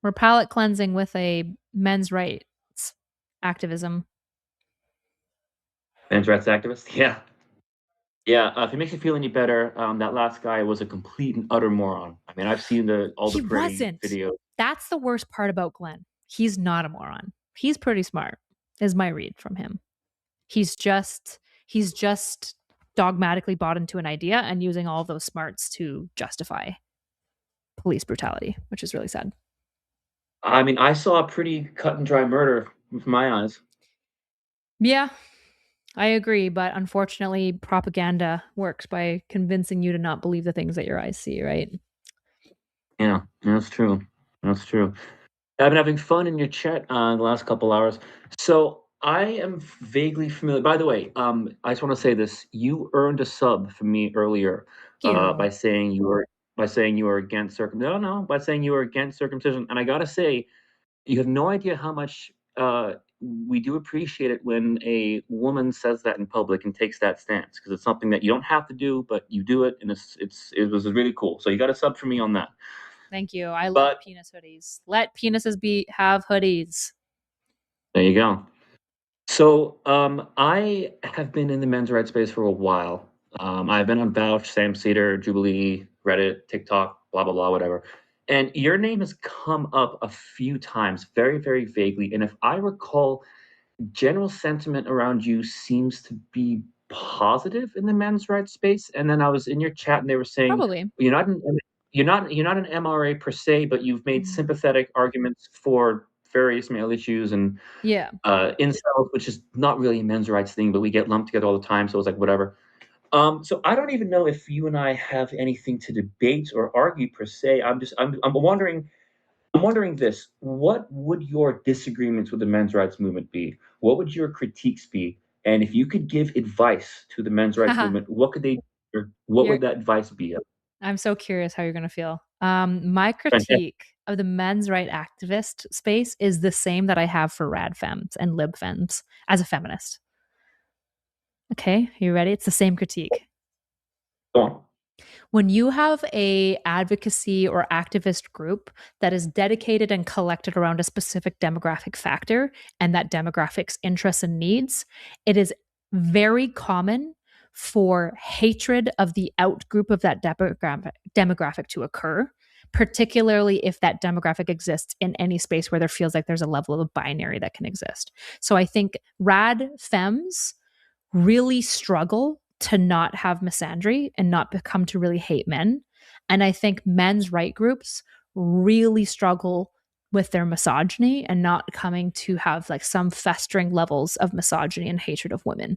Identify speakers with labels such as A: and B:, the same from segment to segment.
A: We're palate cleansing with a men's rights activism.
B: Men's rights activist. Yeah. Yeah, if it makes you feel any better, that last guy was a complete and utter moron. I mean, I've seen all the
A: He
B: parade
A: wasn't.
B: videos.
A: That's the worst part about Glenn. He's not a moron. He's pretty smart, is my read from him. He's just dogmatically bought into an idea and using all of those smarts to justify police brutality, which is really sad.
B: I mean, I saw a pretty cut and dry murder with my eyes.
A: Yeah, I agree, but unfortunately, propaganda works by convincing you to not believe the things that your eyes see, right?
B: Yeah, that's true. That's true. I've been having fun in your chat the last couple hours. So I am vaguely familiar. By the way, I just want to say this: you earned a sub from me earlier
A: Thank you.
B: by saying you were against by saying you were against circumcision. And I gotta say, you have no idea how much we do appreciate it when a woman says that in public and takes that stance because it's something that you don't have to do, but you do it, and it was really cool. So you got a sub for me on that.
A: Thank you. I love
B: But
A: penis hoodies. Let penises be have hoodies.
B: there you go. So, I have been in the men's rights space for a while. I've been on Vouch, Sam Cedar, Jubilee, Reddit, TikTok, blah blah blah, whatever. And your name has come up a few times, very, very vaguely. And if I recall, general sentiment around you seems to be positive in the men's rights space. And then I was in your chat, and they were saying
A: Probably.
B: you're not an you're not an MRA per se, but you've made
A: Mm.
B: sympathetic arguments for various male issues and
A: Yeah.
B: incels, which is not really a men's rights thing, but we get lumped together all the time, so it's like whatever. So I don't even know if you and I have anything to debate or argue per se. I'm wondering this: what would your disagreements with the men's rights movement be? What would your critiques be? And if you could give advice to the men's rights
A: Haha.
B: movement, what could they, or what
A: You're
B: would that advice be?
A: I'm so curious how you're gonna feel. My critique of the men's right activist space is the same that I have for rad femmes and lib femmes as a feminist. Okay, you ready? It's the same critique.
B: Go on.
A: When you have a advocacy or activist group that is dedicated and collected around a specific demographic factor and that demographic's interests and needs, it is very common for hatred of the out group of that demographic to occur, particularly if that demographic exists in any space where there feels like there's a level of binary that can exist. So I think rad femmes really struggle to not have misandry and not become to really hate men. And I think men's right groups really struggle with their misogyny and not coming to have like some festering levels of misogyny and hatred of women.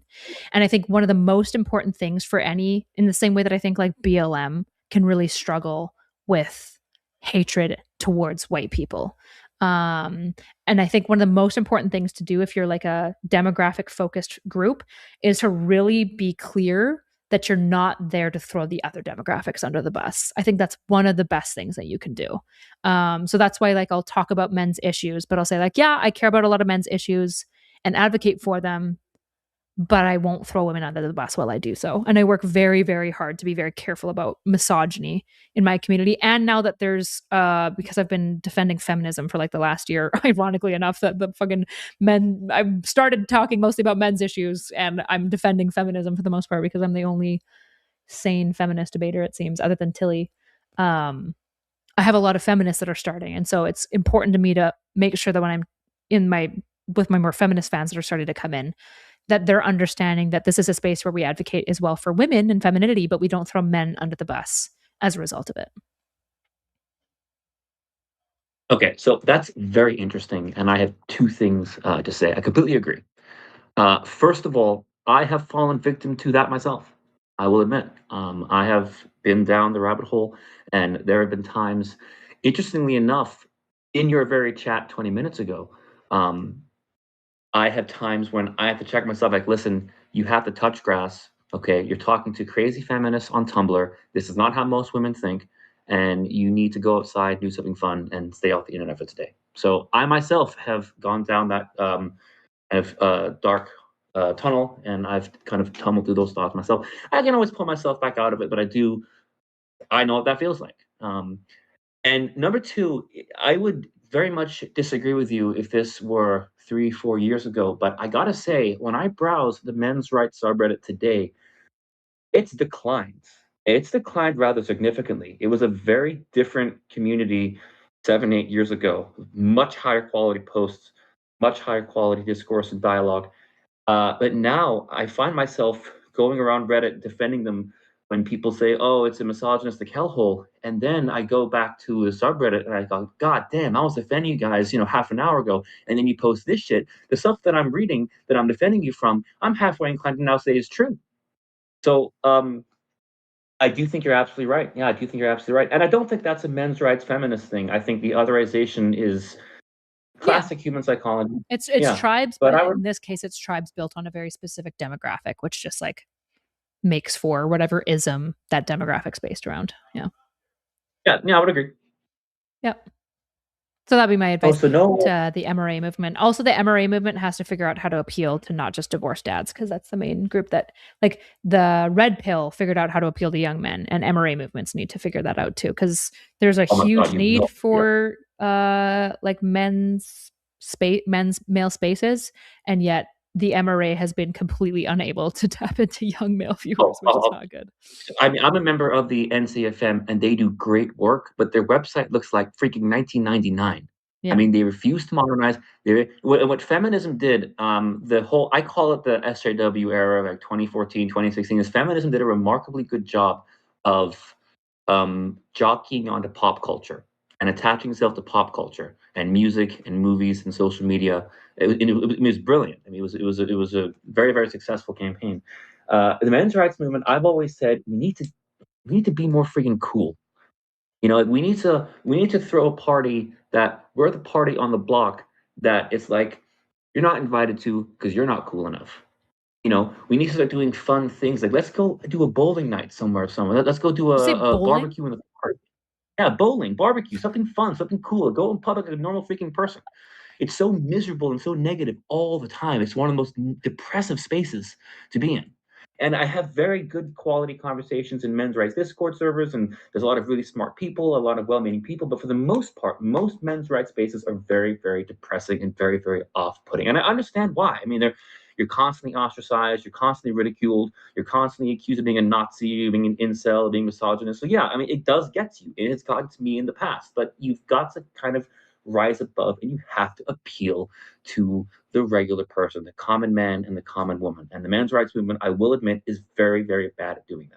A: And I think one of the most important things for any, in the same way that I think like BLM can really struggle with hatred towards white people. Um, and I think one of the most important things to do if you're like a demographic focused group is to really be clear that you're not there to throw the other demographics under the bus. I think that's one of the best things that you can do. So that's why like I'll talk about men's issues, but I'll say like, yeah, I care about a lot of men's issues and advocate for them, but I won't throw women under the bus while I do so. And I work very, very hard to be very careful about misogyny in my community. And now that there's, because I've been defending feminism for like the last year, ironically enough, that the fucking men, I've started talking mostly about men's issues and I'm defending feminism for the most part because I'm the only sane feminist debater, it seems, other than Tilly. Um, I have a lot of feminists that are starting. And so it's important to me to make sure that when I'm in my, with my more feminist fans that are starting to come in, that they're understanding that this is a space where we advocate as well for women and femininity, but we don't throw men under the bus as a result of it.
B: Okay, so that's very interesting, and I have two things to say. I completely agree. First of all, I have fallen victim to that myself. I will admit, I have been down the rabbit hole, and there have been times, interestingly enough, in your very chat 20 minutes ago, um, I have times when I have to check myself, like, listen, you have to touch grass. Okay, you're talking to crazy feminists on Tumblr. This is not how most women think, and you need to go outside, do something fun, and stay off the internet for today. So I myself have gone down that dark tunnel, and I've kind of tumbled through those thoughts myself. I can always pull myself back out of it, but I know what that feels like. And number two, I would very much disagree with you if this were 3, 4 years ago, but I gotta say, when I browse the men's rights subreddit today, it's declined. It's declined rather significantly. It was a very different community 7, 8 years ago. Much higher quality posts, much higher quality discourse and dialogue. But now I find myself going around Reddit defending them when people say, "Oh, it's a misogynistic hellhole," and then I go back to the subreddit and I go, "God damn, I was defending you guys, half an hour ago, and then you post this shit. The stuff that I'm reading, that I'm defending you from, I'm halfway inclined to now say is true." So, I do think you're absolutely right. Yeah, I do think you're absolutely right, and I don't think that's a men's rights feminist thing. I think the otherization is
A: Yeah.
B: classic human psychology.
A: It's
B: Yeah,
A: tribes,
B: but
A: but
B: I would.
A: in this case, it's tribes built on a very specific demographic, which just like makes for whatever ism that demographic's based around. Yeah.
B: Yeah, yeah, I would agree.
A: Yep. So that'd be my
B: Oh,
A: advice
B: so no.
A: to the MRA movement. Also, the MRA movement has to figure out how to appeal to not just divorced dads, because that's the main group that, like, the red pill figured out how to appeal to young men, and MRA movements need to figure that out too, because there's a
B: Oh my
A: huge
B: God, you
A: need
B: know. Yeah.
A: for like men's male spaces, and yet the MRA has been completely unable to tap into young male
B: Oh,
A: viewers, which is not good.
B: I mean, I'm a member of the NCFM, and they do great work, but their website looks like freaking 1999. I
A: Yeah.
B: mean, they refuse to modernize. What feminism did, the whole, I call it the SJW era, like 2014, 2016, is feminism did a remarkably good job of jockeying onto pop culture and attaching itself to pop culture and music and movies and social media. It was brilliant. I mean, it was a very, very successful campaign. The men's rights movement, I've always said we need to be more freaking cool. Like, we need to throw a party that we're the party on the block that it's like you're not invited to because you're not cool enough. We need to start doing fun things, like let's go do a bowling night somewhere. Let's go do
A: You say
B: a
A: bowling?
B: barbecue in the park. Yeah, bowling, barbecue, something fun, something cool. Go in public like a normal freaking person. It's so miserable and so negative all the time. It's one of the most depressive spaces to be in. And I have very good quality conversations in men's rights Discord servers, and there's a lot of really smart people, a lot of well-meaning people. But for the most part, most men's rights spaces are very, very depressing and very, very off-putting. And I understand why. I mean, you're constantly ostracized, you're constantly ridiculed, you're constantly accused of being a Nazi, being an incel, being misogynist. So yeah, I mean, it does get to you. It's gotten to me in the past, but you've got to kind of rise above, and you have to appeal to the regular person, the common man and the common woman. And the men's rights movement, I will admit, is very, very bad at doing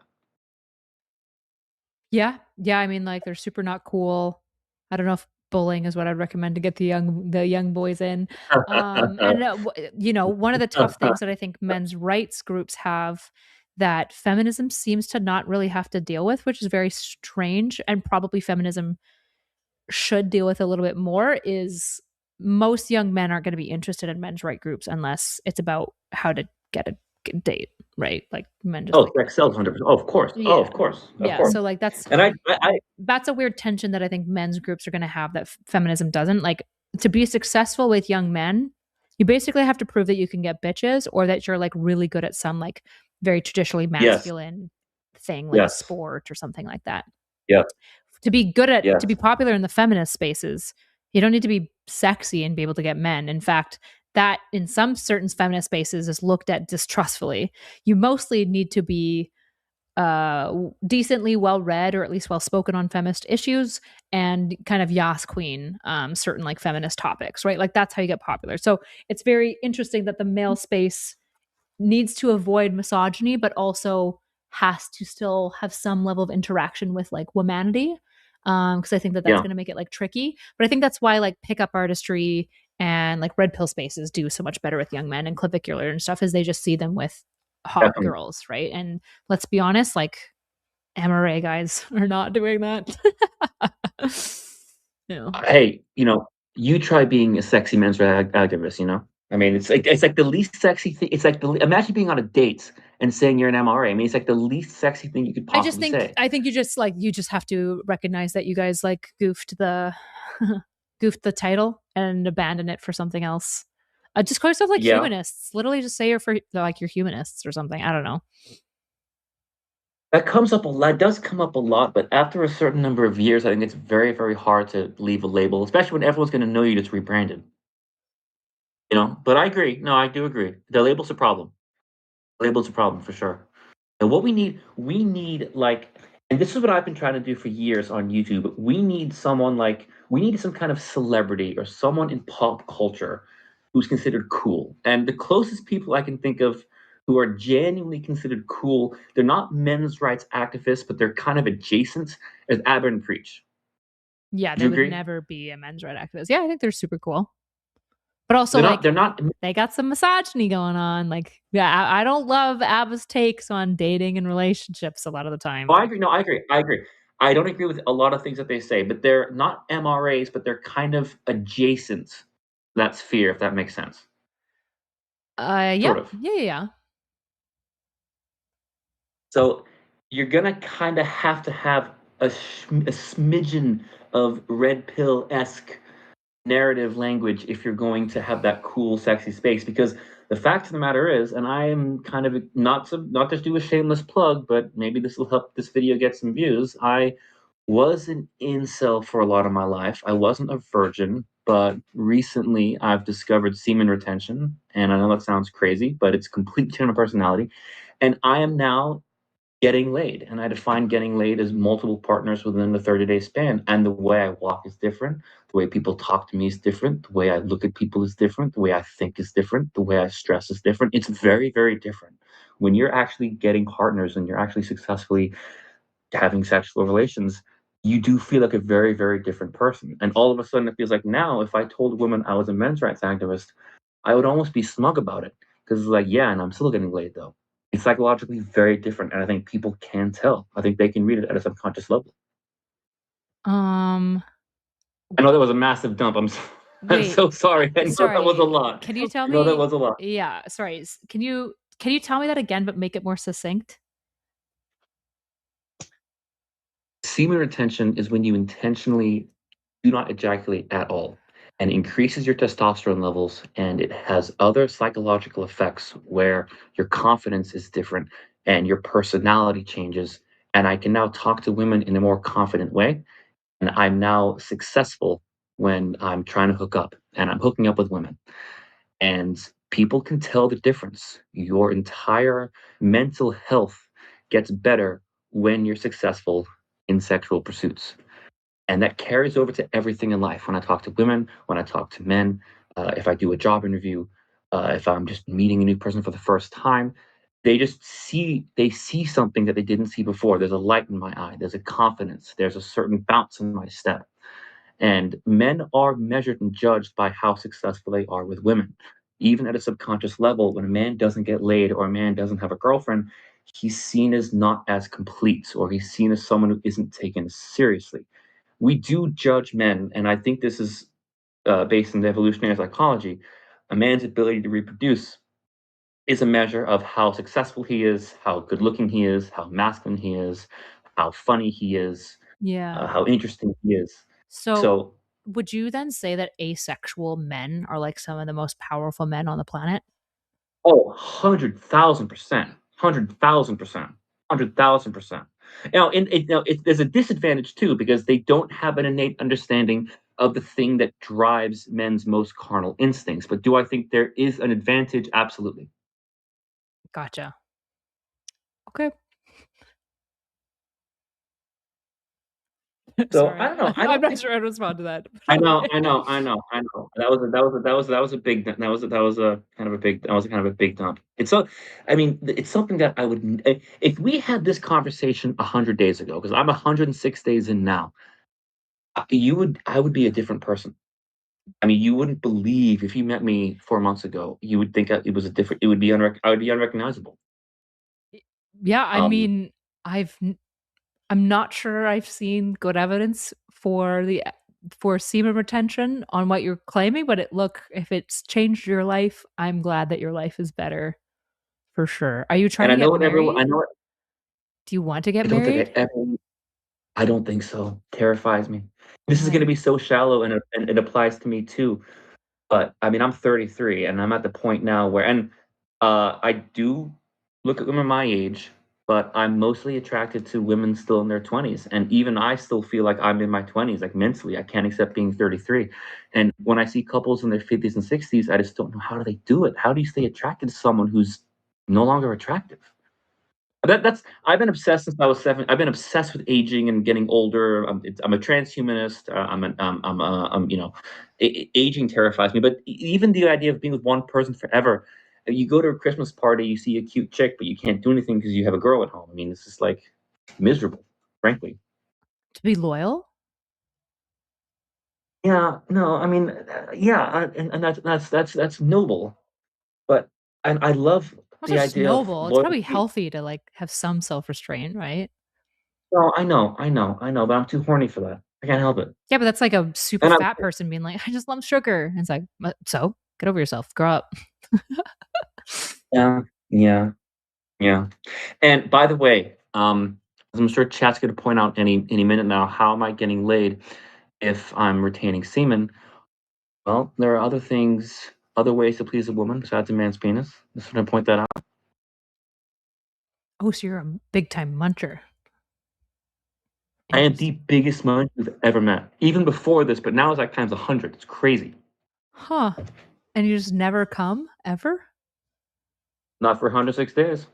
A: Yeah. Yeah, I mean, like, they're super not cool. I don't know if bowling is what I'd recommend to get the young boys in. And,
B: that.
A: one of the tough things that I think men's rights groups have that feminism seems to not really have to deal with, which is very strange, and probably feminism should deal with a little bit more, is most young men aren't gonna be interested in men's right groups unless it's about how to get a date, right? Like, men just
B: Oh,
A: like
B: sex sells 100%. Oh, of course. Oh,
A: yeah.
B: of course. Of
A: Yeah,
B: course.
A: so, like, that's
B: And I
A: that's a weird tension that I think men's groups are going to have that feminism doesn't. Like, to be successful with young men, you basically have to prove that you can get bitches, or that you're like really good at some like very traditionally
B: yes,
A: masculine thing, like a
B: yes,
A: sport or something like that.
B: yes,
A: To be
B: yes,
A: popular in the feminist spaces, you don't need to be sexy and be able to get men. In fact, that in some certain feminist spaces is looked at distrustfully. You mostly need to be decently well read, or at least well spoken on feminist issues, and kind of Yas Queen certain like feminist topics, right? Like, that's how you get popular. So it's very interesting that the male space needs to avoid misogyny, but also has to still have some level of interaction with like womanity. Because I think that that's
B: yeah,
A: going to make it like tricky. But I think that's why like pickup artistry and like red pill spaces do so much better with young men, and clavicular and stuff, is they just see them with hot
B: definitely.
A: girls, right? And let's be honest, like, MRA guys are not doing that. Yeah.
B: Hey, you try being a sexy men's rights activist. I mean, it's like the least sexy thing. It's like imagine being on a date and saying you're an MRA. I mean, it's like the least sexy thing you could
A: I just
B: possibly
A: think
B: say.
A: I think you just have to recognize that you guys like goofed the goofed the title and abandon it for something else. Just call yourself like
B: Yeah.
A: humanists. Literally, just say you're for like you're humanists or something. I don't know.
B: That comes up a lot does come up a lot, but after a certain number of years, I think it's very, very hard to leave a label, especially when everyone's gonna know you just rebranded, you know? But I agree. No, I do agree. The label's a problem. Label's a problem for sure. And what we need like, and this is what I've been trying to do for years on YouTube. We need some kind of celebrity or someone in pop culture who's considered cool. And the closest people I can think of who are genuinely considered cool, they're not men's rights activists, but they're kind of adjacent, is Aber and Preach.
A: Yeah,
B: Do
A: they
B: you
A: would
B: agree?
A: never be a men's right activist. Yeah, I think they're super cool. But also,
B: They're
A: like,
B: not
A: they got some misogyny going on. Like, yeah, I don't love Abba's takes on dating and relationships a lot of the time.
B: Oh, I agree. No, I agree. I agree. I don't agree with a lot of things that they say, but they're not MRAs, but they're kind of adjacent to that sphere, if that makes sense.
A: Yeah,
B: Sort of.
A: yeah, yeah, yeah.
B: So you're gonna kind of have a smidgen of red pill esque narrative language if you're going to have that cool, sexy space. Because the fact of the matter is, and I am kind of not to do a shameless plug, but maybe this will help this video get some views. I was an incel for a lot of my life. I wasn't a virgin, but recently I've discovered semen retention, and I know that sounds crazy, but it's completely changed my personality. And I am now getting laid, and I define getting laid as multiple partners within the 30-day span. And the way I walk is different. The way people talk to me is different. The way I look at people is different. The way I think is different. The way I stress is different. It's very, very different. When you're actually getting partners and you're actually successfully having sexual relations, you do feel like a very, very different person. And all of a sudden, it feels like now, if I told a woman I was a men's rights activist, I would almost be smug about it because it's like, yeah, and I'm still getting laid though. It's psychologically very different, and I think people can tell. I think they can read it at a subconscious level.
A: Um,
B: I know that was a massive dump. I'm
A: wait,
B: so sorry. I know that was a
A: sorry.
B: lot.
A: Can
B: I
A: you tell
B: know that
A: me?
B: was a lot.
A: Yeah, sorry. Can you tell me that again, but make it more succinct?
B: Semen retention is when you intentionally do not ejaculate at all and increases your testosterone levels, and it has other psychological effects where your confidence is different and your personality changes. And I can now talk to women in a more confident way, and I'm now successful when I'm trying to hook up, and I'm hooking up with women, and people can tell the difference. Your entire mental health gets better when you're successful in sexual pursuits, and that carries over to everything in life. When I talk to women, when I talk to men, if I do a job interview, if I'm just meeting a new person for the first time, they see something that they didn't see before. There's a light in my eye. There's a confidence. There's a certain bounce in my step. And men are measured and judged by how successful they are with women. Even at a subconscious level, when a man doesn't get laid or a man doesn't have a girlfriend, he's seen as not as complete, or he's seen as someone who isn't taken seriously. We do judge men, and I think this is based in evolutionary psychology. A man's ability to reproduce is a measure of how successful he is, how good looking he is, how masculine he is, how funny he is,
A: Yeah.
B: how interesting he is.
A: So,
B: So,
A: would you then say that asexual men are like some of the most powerful men on the planet?
B: oh, 100,000%, 100,000%, 100,000%. Now, there's a disadvantage too because they don't have an innate understanding of the thing that drives men's most carnal instincts. But do I think there is an advantage? Absolutely.
A: Gotcha. Okay.
B: So I
A: Sorry.
B: don't know. I
A: I'm
B: don't
A: not
B: think.
A: sure how to respond to that.
B: I
A: But
B: know,
A: okay.
B: I know, I know, I know. That was a big that was a kind of a big that was a kind of a big dump. I mean, it's something that I would if we had this conversation 100 days ago, because I'm 106 days in now, I would be a different person. I mean, you wouldn't believe if you met me 4 months ago, you would think it was a different. It would be I would be unrecognizable.
A: Yeah, I
B: Um,
A: mean, I've n- I'm not sure I've seen good evidence for semen retention on what you're claiming, but if it's changed your life, I'm glad that your life is better for sure. Are you trying
B: and
A: to
B: I know
A: get
B: what everyone. I
A: married?
B: know.
A: Do you want to get
B: I don't think
A: married?
B: I ever. I don't think so. Terrifies me. This is going to
A: Why?
B: be so shallow, and it applies to me too. But I mean, I'm 33, and I'm at the point now where, and I do look at women my age, but I'm mostly attracted to women still in their 20s. And even I still feel like I'm in my 20s, like mentally. I can't accept being 33. And when I see couples in their 50s and 60s, I just don't know, how do they do it? How do you stay attracted to someone who's no longer attractive? That's I've been obsessed since I was 7. I've been obsessed with aging and getting older. I'm a transhumanist. Aging terrifies me. But even the idea of being with one person forever, you go to a Christmas party, you see a cute chick, but you can't do anything because you have a girl at home. I mean, it's just like miserable, frankly.
A: To be loyal?
B: Yeah, no, I mean, yeah, and that's noble, but and I love
A: Not
B: the
A: just
B: idea of
A: noble. It's probably
B: loyalty.
A: healthy to like have some self-restraint, right?
B: No, I know, but I'm too horny for that. I can't help it.
A: Yeah, but that's like a super
B: And I'm
A: fat person being like, I just love sugar. And it's like, so get over yourself, grow up.
B: Yeah, yeah, yeah. And by the way, as I'm sure chat's gonna point out any minute now, how am I getting laid if I'm retaining semen? Well, there are other things, other ways to please a woman besides a man's penis. Just want to point that out.
A: Oh, so you're a big time muncher.
B: I am the
A: Interesting.
B: biggest munch you've ever met. Even before this, but now it's like times 100. It's crazy.
A: Huh. And you just never come ever?
B: Not for 106 days.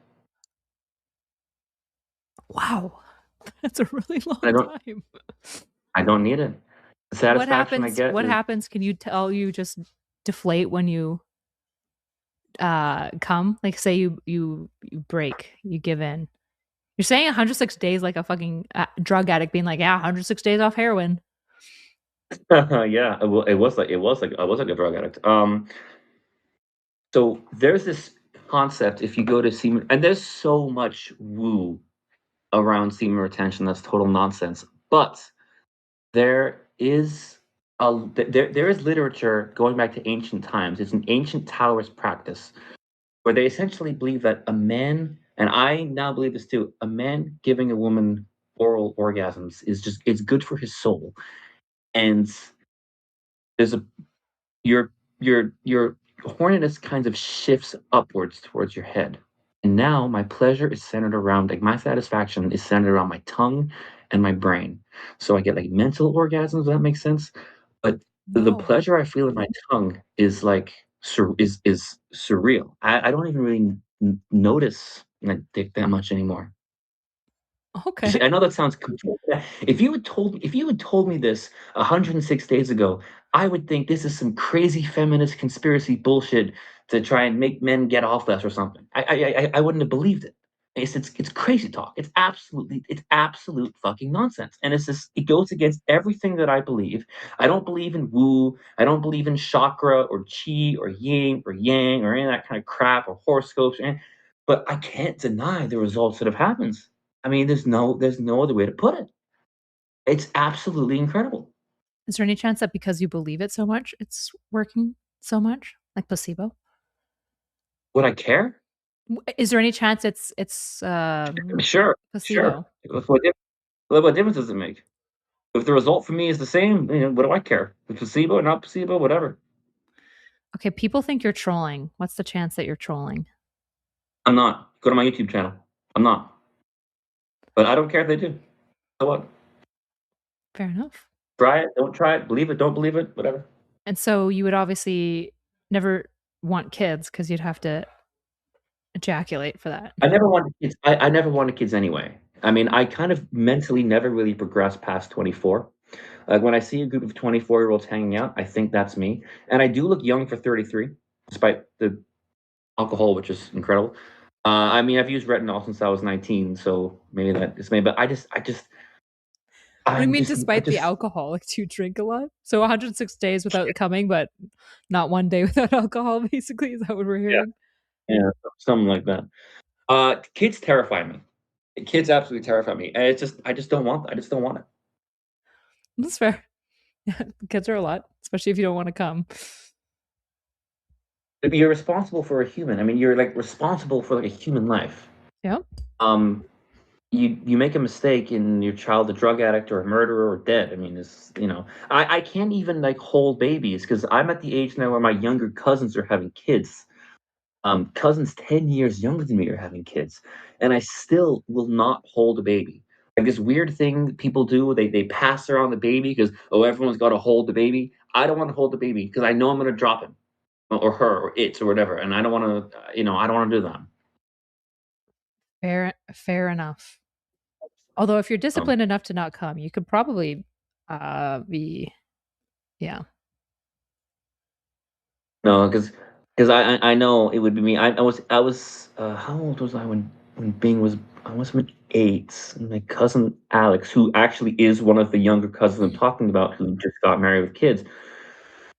A: Wow. That's a really
B: I
A: long
B: don't
A: time.
B: I don't need it. The
A: What
B: satisfaction I
A: happens?
B: get
A: What
B: is
A: happens? Can you tell you just deflate when you come? Like say you break, you give in. You're saying 106 days like a fucking drug addict being like, yeah, 106 days off heroin.
B: yeah, it was like I was like a drug addict. So there's this concept if you go to semen, and there's so much woo around semen retention that's total nonsense. But there is there is literature going back to ancient times. It's an ancient Taoist practice where they essentially believe that a man, and I now believe this too, a man giving a woman oral orgasms is just it's good for his soul. And there's a your your horniness kind of shifts upwards towards your head. And now my pleasure is centered around like my satisfaction is centered around my tongue and my brain. So I get like mental orgasms, if that makes sense. But the
A: No.
B: pleasure I feel in my tongue is like is surreal. I don't even really notice my dick that much anymore.
A: Okay.
B: I know that sounds complete. If you had told me this 106 days ago, I would think this is some crazy feminist conspiracy bullshit to try and make men get off less or something. I wouldn't have believed it. It's crazy talk. It's absolute fucking nonsense. And it's just it goes against everything that I believe. I don't believe in woo. I don't believe in chakra or chi or yin or yang or any of that kind of crap or horoscopes. But I can't deny the results that have happened. I mean, there's no other way to put it. It's absolutely incredible.
A: Is there any chance that because you believe it so much, it's working so much, like placebo?
B: Would I care?
A: Is there any chance it's
B: Sure, sure.
A: placebo?
B: What difference does it make? If the result for me is the same, what do I care? If placebo, not placebo, whatever.
A: Okay, people think you're trolling. What's the chance that you're trolling?
B: I'm not. Go to my YouTube channel. I'm not. But I don't care if they do. So what?
A: Fair enough.
B: Try it, don't try it, believe it, don't believe it, whatever.
A: And so you would obviously never want kids because you'd have to ejaculate for that.
B: I never wanted kids. I never wanted kids anyway. I mean, I kind of mentally never really progressed past 24. Like when I see a group of 24-year-olds hanging out, I think that's me. And I do look young for 33, despite the alcohol, which is incredible. I mean, I've used retinol since I was 19, so maybe that is maybe. But
A: What do you
B: I'm
A: mean
B: just, I
A: despite the
B: just,
A: alcohol? Like, do you drink a lot? So 106 days without coming, but not one day without alcohol, basically? Is that what we're
B: yeah,
A: hearing?
B: yeah, something like that. Kids terrify me. Kids absolutely terrify me, and I just don't want. I just don't want it.
A: That's fair. Yeah, kids are a lot, especially if you don't want to come.
B: You're responsible for a human. I mean, you're like responsible for like a human life.
A: Yeah.
B: Um, you make a mistake and your child a drug addict or a murderer or dead. I mean, I can't even like hold babies because I'm at the age now where my younger cousins are having kids. Cousins 10 years younger than me are having kids, and I still will not hold a baby. Like this weird thing people do, they pass around the baby because, oh, everyone's got to hold the baby. I don't want to hold the baby because I know I'm going to drop him or her or it or whatever, and I don't want to, I don't want to do that.
A: Fair enough. Although if you're
B: Um,
A: disciplined enough to not come, you could probably be yeah.
B: no, because I know it would be me. I was how old was I when Bing was I was 8, and my cousin Alex, who actually is one of the younger cousins I'm talking about, who just got married with kids.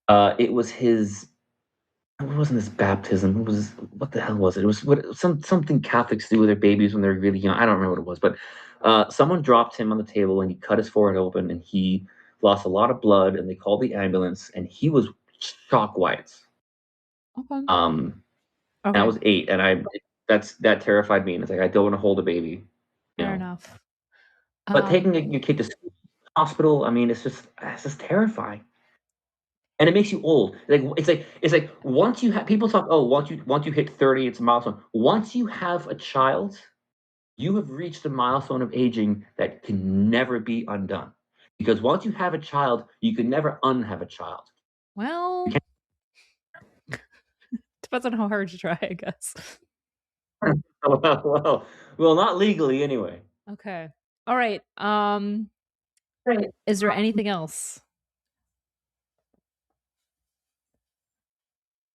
B: It was his. It wasn't his baptism. What the hell was it? It was something Catholics do with their babies when they're really young. I don't remember what it was, but someone dropped him on the table and he cut his forehead open and he lost a lot of blood and they called the ambulance and he was shock whites.
A: Okay.
B: Um, and I
A: Okay.
B: was 8, and that terrified me. And it's like I don't want to hold a baby, you
A: Fair
B: know.
A: enough.
B: But taking
A: Um,
B: your kid to school, hospital, I mean, it's just terrifying. And it makes you old. Like it's like once you have people talk, oh, once you hit 30, it's a milestone. Once you have a child, you have reached a milestone of aging that can never be undone. Because once you have a child, you can never unhave a child. You
A: well, depends on how hard you try, I guess.
B: can't well, not legally anyway.
A: Okay. All right.
B: Right.
A: Is there anything else?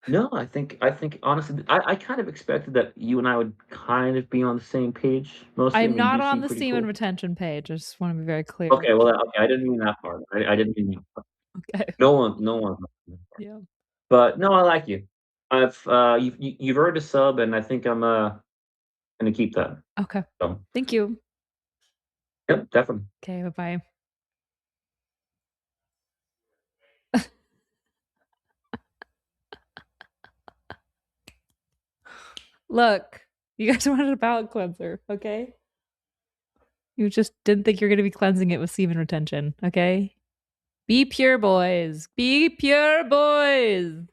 B: No, I think honestly, I kind of expected that you and I would kind of be on the same page mostly. I
A: I'm
B: mean,
A: not
B: you
A: on
B: seem
A: the
B: pretty
A: semen
B: cool.
A: retention page. I just want to be very clear.
B: Okay, well, okay, I didn't mean that part. I didn't mean that part.
A: Okay.
B: No one.
A: Yeah.
B: But no, I like you. You've earned a sub, and I think I'm gonna keep that.
A: Okay.
B: So,
A: Thank you.
B: yep, definitely.
A: Okay. Bye bye. Look, you guys wanted a palate cleanser, okay? You just didn't think you're going to be cleansing it with semen retention, okay? Be pure, boys. Be pure, boys.